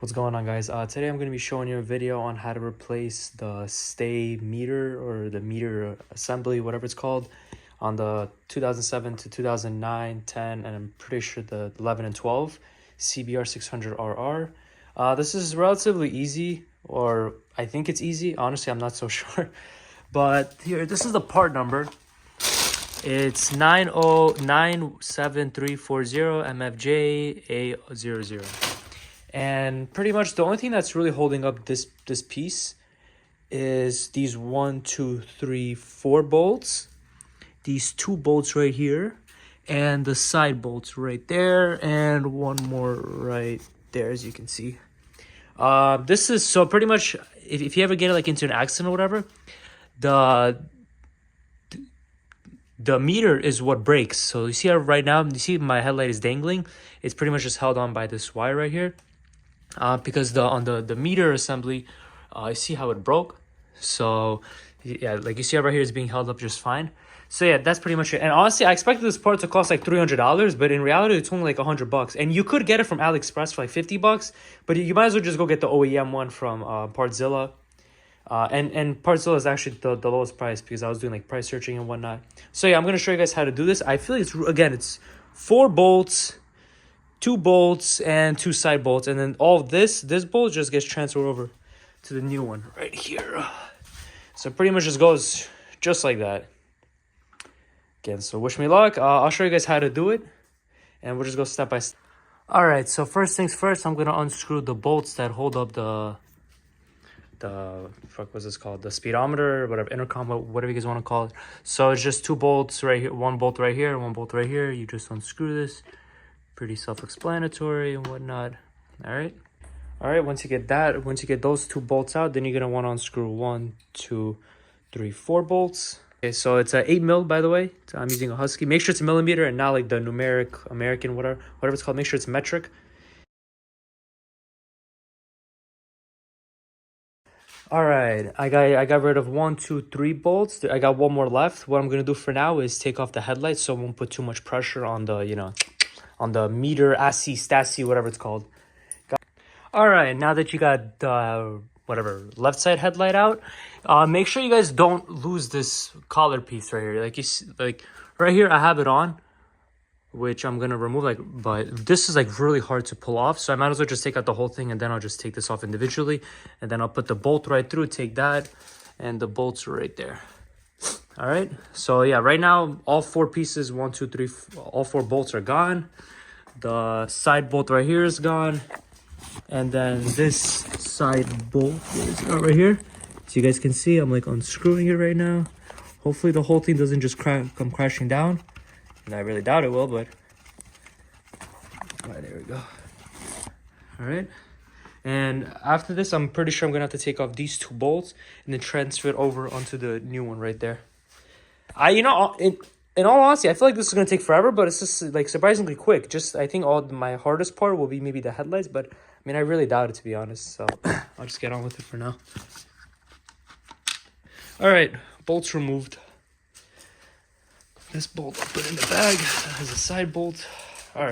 What's going on, guys? Today I'm going to be showing you a video on how to replace the stay meter or the meter assembly, whatever it's called, on the 2007 to 2009, 10, and I'm pretty sure the 11 and 12 CBR 600RR. This is relatively easy, or I think it's easy. Honestly, I'm not so sure. But here, this is the part number. It's 9097340 MFJ A00. And pretty much the only thing that's really holding up this piece is these 1, 2, 3, 4 bolts, these 2 bolts right here, and the side bolts right there, and one more right there, as you can see. This is so pretty much if you ever get like into an accident or whatever, the meter is what breaks. So you see how right now, you see my headlight is dangling. It's pretty much just held on by this wire right here. Because on the meter assembly, you see how it broke. So yeah, like you see right here, it's being held up just fine. So yeah, that's pretty much it. And honestly, I expected this part to cost like $300, but in reality, it's only like $100. And you could get it from AliExpress for like $50, but you might as well just go get the OEM one from Partzilla. And Partzilla is actually the lowest price because I was doing like price searching and whatnot. So yeah, I'm gonna show you guys how to do this. I feel like it's 4 bolts, 2 bolts, and 2 side bolts, and then all of this bolt just gets transferred over to the new one right here. So pretty much just goes just like that. Again, so wish me luck. I'll show you guys how to do it, and we'll just go step by step. All right, so first things first, I'm gonna unscrew the bolts that hold up the what's this called, the speedometer, whatever, intercom, whatever you guys want to call it. So it's just 2 bolts right here, 1 bolt right here, 1 bolt right here. You just unscrew this. Pretty self-explanatory and whatnot. All right, once you get those 2 bolts out, then you're gonna want to unscrew 1, 2, 3, 4 bolts. Okay, so it's a 8 mil, by the way. So I'm using a Husky. Make sure it's millimeter and not like the numeric American, whatever it's called. Make sure it's metric. All right, I got rid of 1, 2, 3 bolts. I got 1 more left. What I'm gonna do for now is take off the headlights so it won't put too much pressure on the on the meter, ASSI, STASI, whatever it's called. All right, now that you got the whatever left side headlight out, make sure you guys don't lose this collar piece right here. Like you see, like right here, I have it on, which I'm gonna remove. But this is like really hard to pull off, so I might as well just take out the whole thing, and then I'll just take this off individually, and then I'll put the bolt right through, take that, and the bolts are right there. All right, so yeah, right now all 4 pieces, 1, 2, 3, all 4 bolts are gone. The side bolt right here is gone, and then this side bolt is right here. So you guys can see I'm like unscrewing it right now. Hopefully the whole thing doesn't just come crashing down, and I really doubt it will, but all right, there we go. All right, and after this, I'm pretty sure I'm gonna have to take off these 2 bolts and then transfer it over onto the new one right there. In all honesty, I feel like this is gonna take forever, but it's just like surprisingly quick. Just I think my hardest part will be maybe the headlights, but I mean I really doubt it, to be honest. So I'll just get on with it for now. All right, bolts removed. This bolt I'll put in the bag. That has a side bolt. All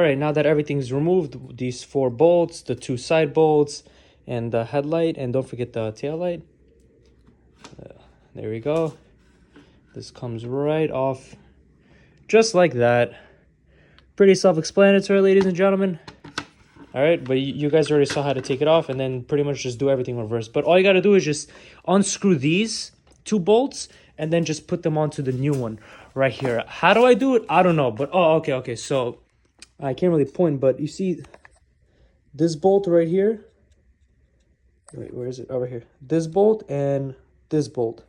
right, now that everything's removed, these 4 bolts, the 2 side bolts, and the headlight, and don't forget the tail light. There we go. This comes right off just like that. Pretty self-explanatory, ladies and gentlemen. All right, but you guys already saw how to take it off, and then pretty much just do everything reverse. But all you got to do is just unscrew these 2 bolts and then just put them onto the new one right here. How do I do it? I don't know, but okay. So I can't really point, but you see this bolt right here. Wait, where is it? Over here. This bolt and this bolt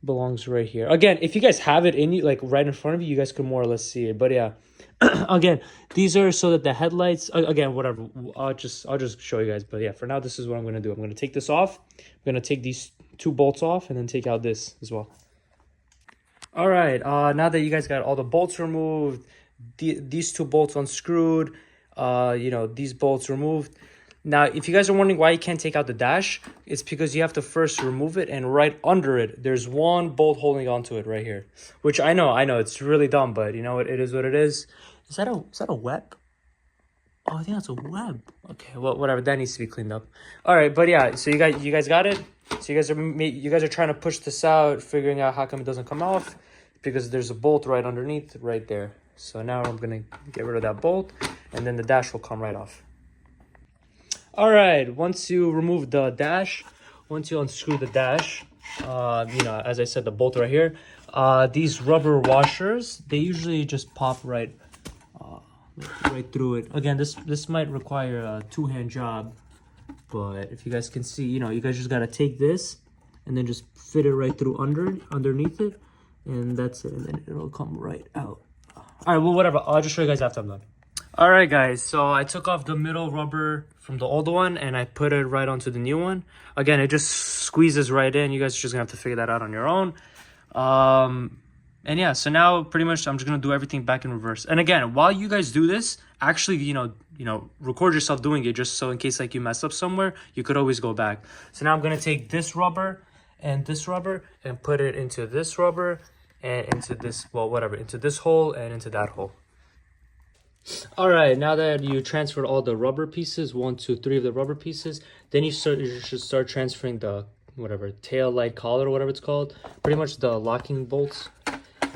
belongs right here. Again, if you guys have it in you, like right in front of you, you guys can more or less see it. But yeah, again, these are so that the headlights, again, whatever, I'll just show you guys. But yeah, for now, this is what I'm going to do. I'm going to take this off. I'm going to take these 2 bolts off and then take out this as well. All right, now that you guys got all the bolts removed, these 2 bolts unscrewed, these bolts removed. Now, if you guys are wondering why you can't take out the dash, it's because you have to first remove it, and right under it, there's 1 bolt holding onto it right here. Which I know, it's really dumb, but you know what? It is what it is. Is that a web? Oh, I think that's a web. Okay, well, whatever. That needs to be cleaned up. All right, but yeah. So you guys got it. So you guys are trying to push this out, figuring out how come it doesn't come off, because there's a bolt right underneath, right there. So now I'm gonna get rid of that bolt, and then the dash will come right off. All right. Once you remove the dash, once you unscrew the dash, you know, as I said, the bolt right here. These rubber washers, they usually just pop right through it. Again, this might require a two-hand job, but if you guys can see, you know, you guys just gotta take this and then just fit it right through underneath it, and that's it, and then it'll come right out. All right, well, whatever. I'll just show you guys after I'm done. All right, guys. So I took off the middle rubber from the old one and I put it right onto the new one. Again, it just squeezes right in. You guys are just gonna have to figure that out on your own. And yeah, so now pretty much I'm just gonna do everything back in reverse. And again, while you guys do this, actually, you know, record yourself doing it, just so in case like you mess up somewhere, you could always go back. So now I'm gonna take this rubber and put it into this rubber and into this, well, whatever, into this hole and into that hole. All right, now that you transferred all the rubber pieces, 1, 2, 3 of the rubber pieces, then you should start transferring the whatever tail light collar or whatever it's called, pretty much the locking bolts.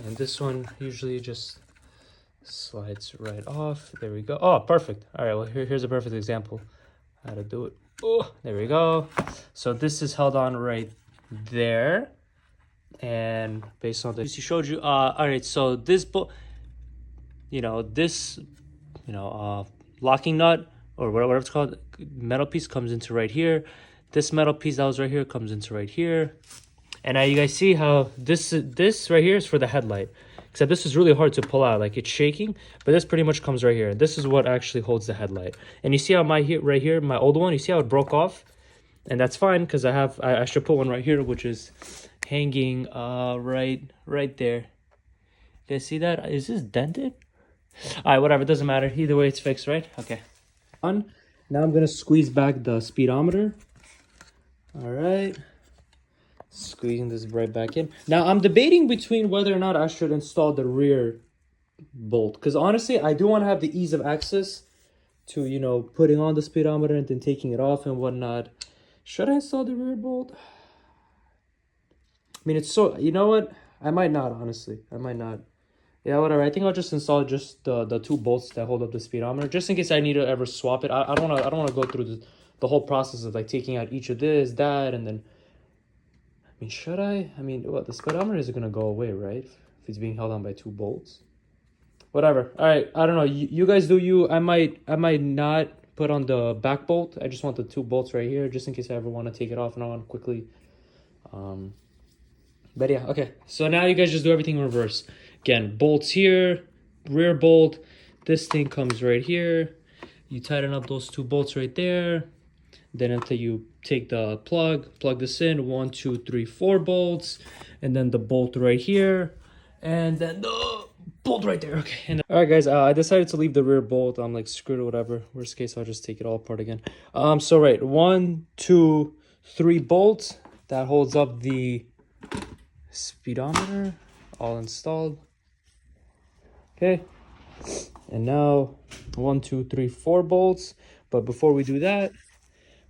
And this one usually just slides right off. There we go. Oh, perfect. All right, well, here's a perfect example how to do it. Oh, there we go. So this is held on right there. And based on this, he showed you. All right, so this bolt, you know, this, you know, locking nut or whatever it's called, metal piece comes into right here. This metal piece that was right here comes into right here. And now you guys see how this right here is for the headlight. Except this is really hard to pull out, like it's shaking, but this pretty much comes right here. This is what actually holds the headlight. And you see how right here, my old one, you see how it broke off? And that's fine, because I should put one right here, which is hanging right there. You guys see that? Is this dented? All right, whatever, it doesn't matter. Either way, it's fixed, right? Okay. Now I'm gonna squeeze back the speedometer. All right. Squeezing this right back in. Now I'm debating between whether or not I should install the rear bolt, because honestly I do want to have the ease of access to, you know, putting on the speedometer and then taking it off and whatnot. Should I install the rear bolt? I mean, it's so, you know what, I might not, honestly. I might not. Yeah, whatever. I think I'll just install just the 2 bolts that hold up the speedometer, just in case I need to ever swap it. I don't want to go through the whole process of like taking out each of this, that, and then, I mean, should I? I mean, what, the speedometer is gonna go away, right? If it's being held on by 2 bolts. Whatever. All right, I don't know. You guys do you. I might not put on the back bolt. I just want the 2 bolts right here, just in case I ever want to take it off and on quickly. But yeah, okay. So now you guys just do everything in reverse. Again, bolts here, rear bolt. This thing comes right here. You tighten up those 2 bolts right there. Then until you take the plug this in, 1, 2, 3, 4 bolts, and then the bolt right here, and then the bolt right there. Okay. And all right, guys, I decided to leave the rear bolt. I'm like, screw it or whatever. Worst case, I'll just take it all apart again. So right, 1, 2, 3 bolts that holds up the speedometer, all installed. Okay. And now 1, 2, 3, 4 bolts. But before we do that,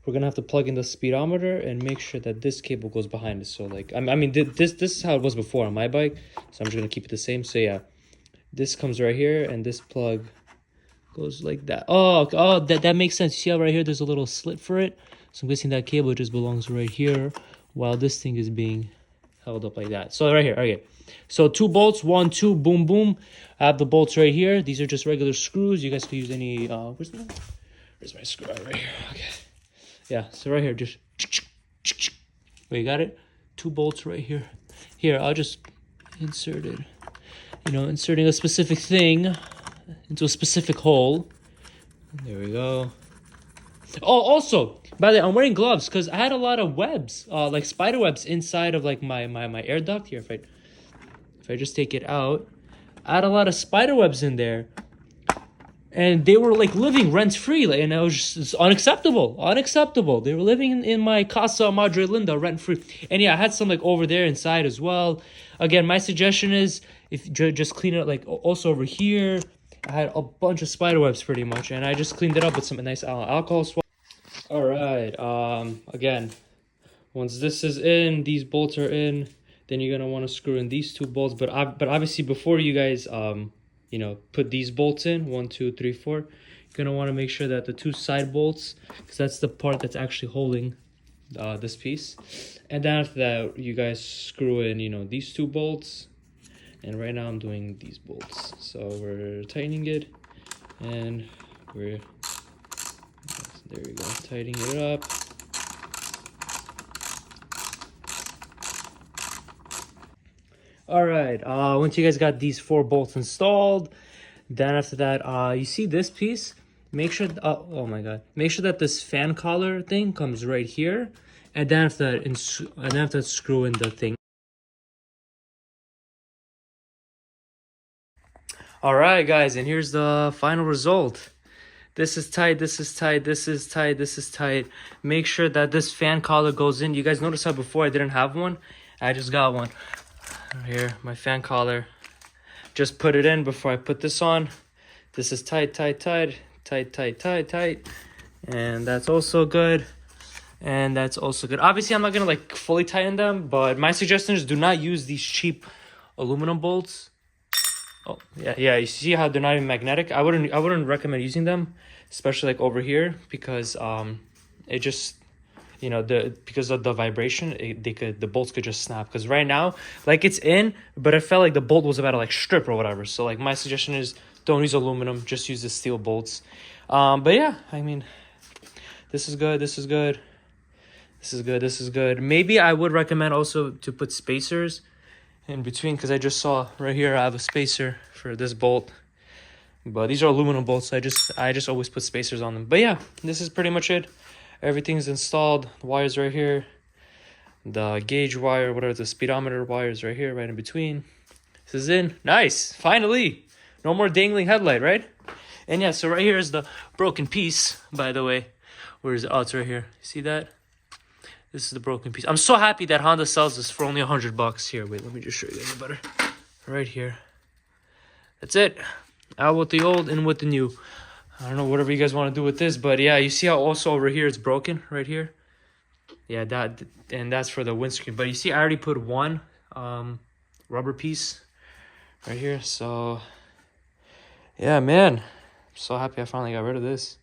we're gonna have to plug in the speedometer and make sure that this cable goes behind it. So like, I mean, this is how it was before on my bike. So I'm just gonna keep it the same. So yeah, this comes right here, and this plug goes like that. Oh, that makes sense. You see how right here there's a little slit for it. So I'm guessing that cable just belongs right here, while this thing is being held up like that. So right here, okay. So 2 bolts, 1, 2, boom, boom. I have the bolts right here. These are just regular screws. You guys could use any. Where's my screwdriver right here? Okay. Yeah, so right here, just, wait, you got it? 2 bolts right here. Here, I'll just insert it. You know, inserting a specific thing into a specific hole. There we go. Oh, also, by the way, I'm wearing gloves because I had a lot of webs, like spider webs inside of like my air duct here. If I just take it out, I had a lot of spider webs in there. And they were like living rent-free, like, and it was just, it's unacceptable. They were living in my Casa Madre Linda rent-free. And yeah, I had some like over there inside as well. Again, my suggestion is if just clean it like also over here I had a bunch of spider webs pretty much, and I just cleaned it up with some nice alcohol swab. All right, again, once this is in, these bolts are in, then you're gonna want to screw in these two bolts. But obviously before you guys you know, put these bolts in, 1, 2, 3, 4, you're gonna want to make sure that the two side bolts, because that's the part that's actually holding this piece. And then after that, you guys screw in, you know, these two bolts. And right now I'm doing these bolts. So we're tightening it, and we're, there we go, tightening it up. All right, once you guys got these 4 bolts installed, then after that, you see this piece, make sure, oh my God, make sure that this fan collar thing comes right here, and then after that, screw in the thing. All right, guys, and here's the final result. This is tight, this is tight, this is tight, this is tight. Make sure that this fan collar goes in. You guys notice how before I didn't have one? I just got one. Here, my fan collar. Just put it in before I put this on. This is tight, tight, tight, tight, tight, tight, tight. And that's also good. And that's also good. Obviously, I'm not gonna like fully tighten them, but my suggestion is do not use these cheap aluminum bolts. Oh, yeah, you see how they're not even magnetic? I wouldn't recommend using them, especially like over here, because it just, you know, because of the vibration, the bolts could just snap. Because right now, like, it's in, but it felt like the bolt was about to like strip or whatever. So like my suggestion is don't use aluminum, just use the steel bolts. But yeah, I mean, this is good, this is good, this is good, this is good. Maybe I would recommend also to put spacers in between, because I just saw right here I have a spacer for this bolt, but these are aluminum bolts, so I just always put spacers on them. But yeah, this is pretty much it. Everything's installed. The wires right here, the gauge wire, whatever, the speedometer wires right here, right in between. This is in. Nice, finally. No more dangling headlight, right? And yeah, so right here is the broken piece, by the way. Where is it? Oh, it's right here. See that? This is the broken piece. I'm so happy that Honda sells this for only $100. Here, wait, let me just show you guys better. Right here. That's it. Out with the old, in with the new. I don't know, whatever you guys want to do with this, but yeah, you see how also over here it's broken right here? Yeah, and that's for the windscreen. But you see, I already put one rubber piece right here. So yeah, man, I'm so happy I finally got rid of this.